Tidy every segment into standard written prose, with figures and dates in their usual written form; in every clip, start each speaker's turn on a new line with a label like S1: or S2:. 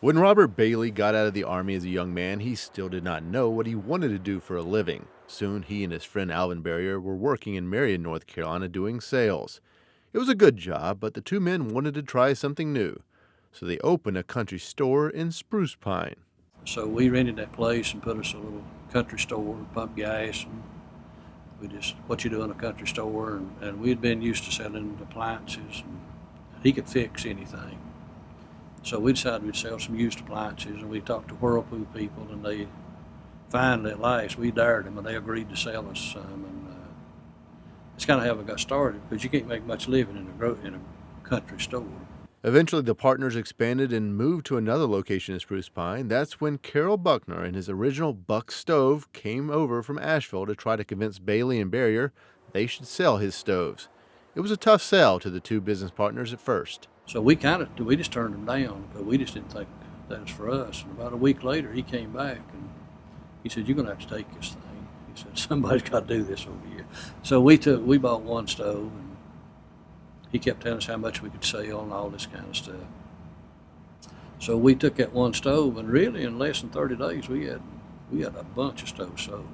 S1: When Robert Bailey got out of the Army as a young man, he still did not know what he wanted to do for a living. Soon, he and his friend Alvin Barrier were working in Marion, North Carolina, doing sales. It was a good job, but the two men wanted to try something new. So they opened a country store in Spruce Pine.
S2: So we rented that place and put us a little country store, pump gas, and we just, what you do in a country store. And we had been used to selling appliances, and he could fix anything. So we decided we'd sell some used appliances, and we talked to Whirlpool people, and they finally, at last, we dared them, and they agreed to sell us some. And it's kind of how we got started, because you can't make much living in a country store.
S1: Eventually, the partners expanded and moved to another location in Spruce Pine. That's when Carroll Buckner and his original Buck stove came over from Asheville to try to convince Bailey and Barrier they should sell his stoves. It was a tough sell to the two business partners at first.
S2: So we just turned him down, but we just didn't think that was for us. And about a week later, he came back and he said, "You're going to have to take this thing." He said, "Somebody's got to do this over here." So we bought one stove, and he kept telling us how much we could sell and all this kind of stuff. So we took that one stove, and really in less than 30 days, we had a bunch of stoves sold,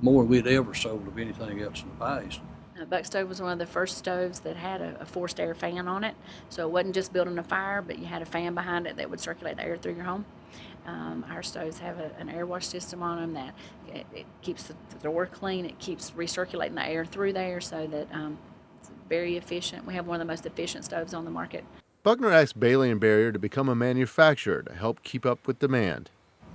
S2: more than we'd ever sold of anything else in the past.
S3: Buck stove was one of the first stoves that had a forced air fan on it, so it wasn't just building a fire, but you had a fan behind it that would circulate the air through your home. Our stoves have an air wash system on them that it keeps the door clean. It keeps recirculating the air through there, so that it's very efficient. We have one of the most efficient stoves on the market.
S1: Buckner asked Bailey and Barrier to become a manufacturer to help keep up with demand.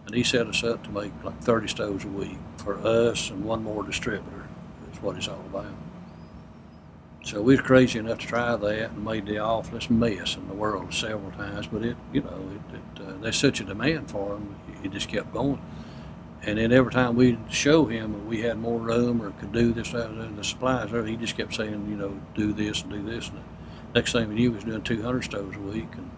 S2: And he set us up to make like 30 stoves a week for us and one more distributor, is what it's all about. So we was crazy enough to try that and made the awfulest mess in the world several times. But there's such a demand for them, it just kept going. And then every time we'd show him that we had more room or could do this, that, and the supplies, he just kept saying, do this and do this. And the next thing we knew, we was doing 200 stoves a week. And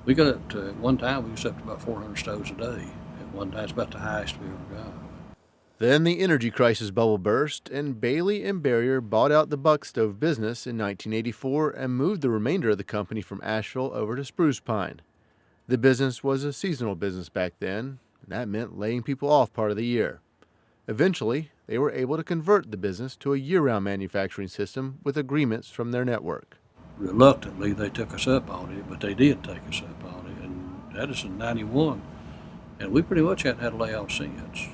S2: we got up to, one time, we was up to about 400 stoves a day. At one time, it's about the highest we ever got.
S1: Then the energy crisis bubble burst, and Bailey and Barrier bought out the Buck stove business in 1984 and moved the remainder of the company from Asheville over to Spruce Pine. The business was a seasonal business back then, and that meant laying people off part of the year. Eventually, they were able to convert the business to a year-round manufacturing system with agreements from their network.
S2: Reluctantly, they took us up on it, but they did take us up on it, and that is in '91, and we pretty much hadn't had a layoff since.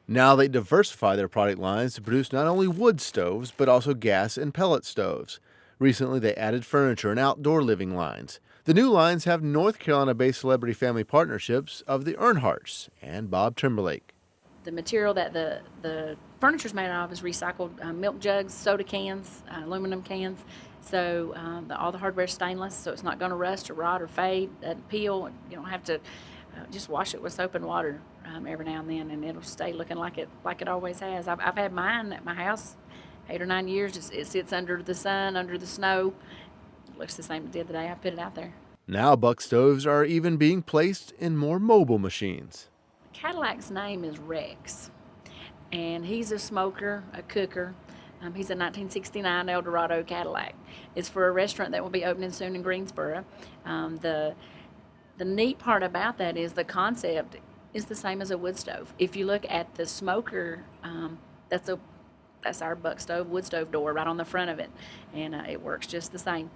S1: Now they diversify their product lines to produce not only wood stoves, but also gas and pellet stoves. Recently, they added furniture and outdoor living lines. The new lines have North Carolina-based celebrity family partnerships of the Earnhardts and Bob Timberlake.
S3: The material that the furniture's made out of is recycled milk jugs, soda cans, aluminum cans. So all the hardware's stainless, so it's not going to rust or rot or fade, doesn't peel. You don't have to just wash it with soap and water every now and then, and it'll stay looking like it always has. I've had mine at my house 8 or 9 years. It sits under the sun, under the snow. It looks the same as it did the day I put it out there.
S1: Now Buck stoves are even being placed in more mobile machines.
S3: Cadillac's name is Rex, and he's a smoker, a cooker. He's a 1969 Eldorado Cadillac. It's for a restaurant that will be opening soon in Greensboro. The neat part about that is the concept is the same as a wood stove. If you look at the smoker, that's our Buck stove wood stove door right on the front of it, and it works just the same.